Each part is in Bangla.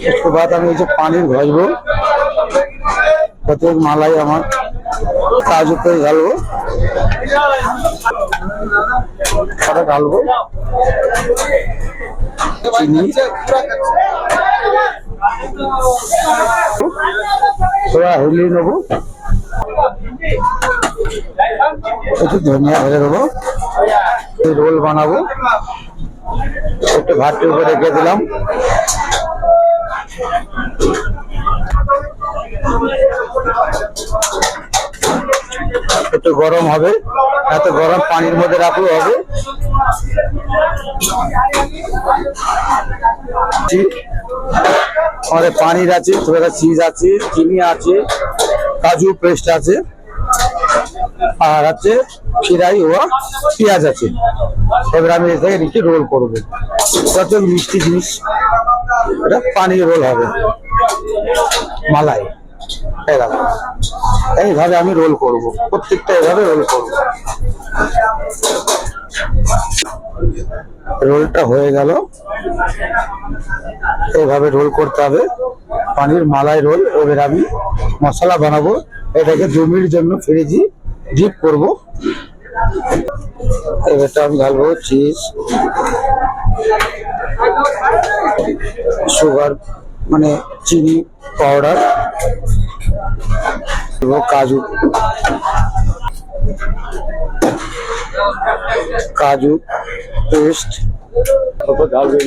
उसके बाद আমি এই যে পানির ভাজবো প্রত্যেক মালাই আমার কাজু করে ঢালবো সাদা ঢালবো চিনি थोड़ा हिली নেবো একটু ধনিয়া ভেজে দেবো রোল বানাবো একটু ভাতের উপরে রেখে দিলাম একটু গরম হবে এত গরম পানির মধ্যে রাখলে হবে আমাদের পানির আছে थोड़ा চিজ আছে চিনি আছে কাজু পেস্ট আছে আর আছে ফ্রাই হওয়া পেঁয়াজ আছে এবার আমি এটাকে নিচে রোল করবো কত মিষ্টি জিনিস এটা পানির রোল হবে মালাই এইভাবে আমি রোল করব প্রত্যেকটা এইভাবে রোল করব রোলটা হয়ে গেল এইভাবে রোল করতে হবে পানির মালাই রোল এবার আমি মশলা বানাবো এটাকে 2 মিনিট জন্য ফ্রিজে ডিপ করব এবারটা আমি ঢালবো চিজ সুগার মানে চিনি পাউডার এবং কাজু काजू पेस्ट ढालबो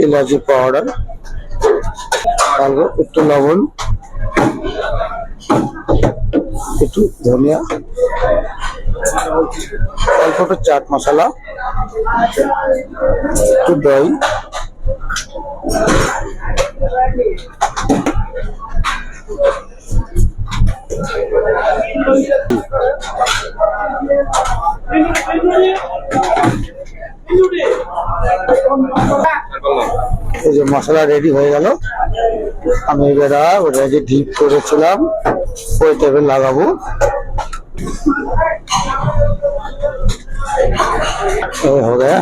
इलायची पाउडर ढालबो একটু লবণ একটু ধনিয়া অল্প একটু চাট মশলা একটু দই এই যে মশলা রেডি হয়ে গেল আমি এবার ওটাকে ডিপ করেছিলাম ওই টেবিল লাগাবো हो गया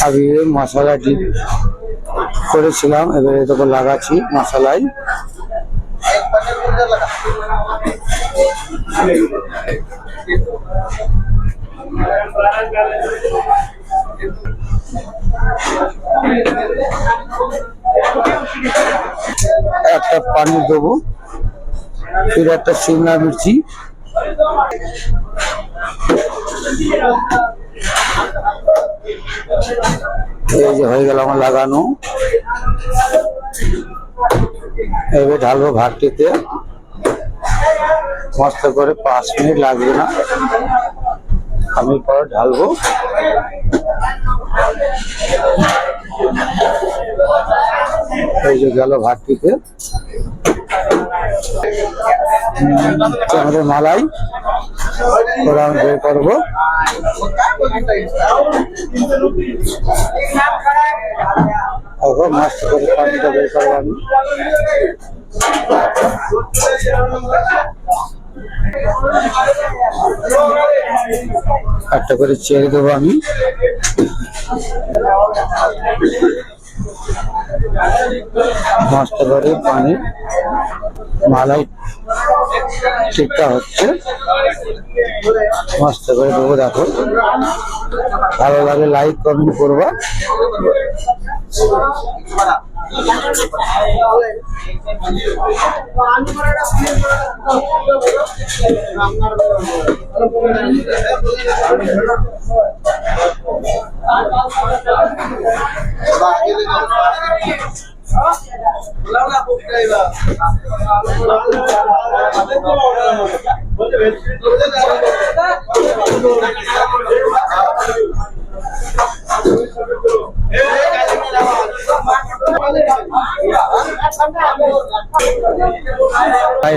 अभी मसाला डिप করেছিলাম এবার এটাকে লাগাচ্ছি মশলাই একটা পানি দেবো फिर একটা শিমলা মির্চি এই যে হয়ে গেল আমার লাগানো এবার ঢালবো ভাতটিতে মস্ত করে 5 মিনিট লাগবে না আমি পরে ঢালবো এই যে গেল ভাতটিতে আমাদের মালাই ওরা আমি বের করবো মস্ত করে পানিটা বের করবো আমি একটা করে ছেড়ে দেবো আমি মস্ত করে পানি মালাই ঠিকটা হচ্ছে মস্ত করে দেবো দেখো ভালো লাগে লাইক কমেন্ট করবা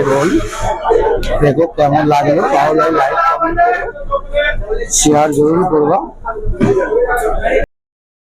रोल देखो केमन लागे लाइक कमेंट शेयर जरूर करबा।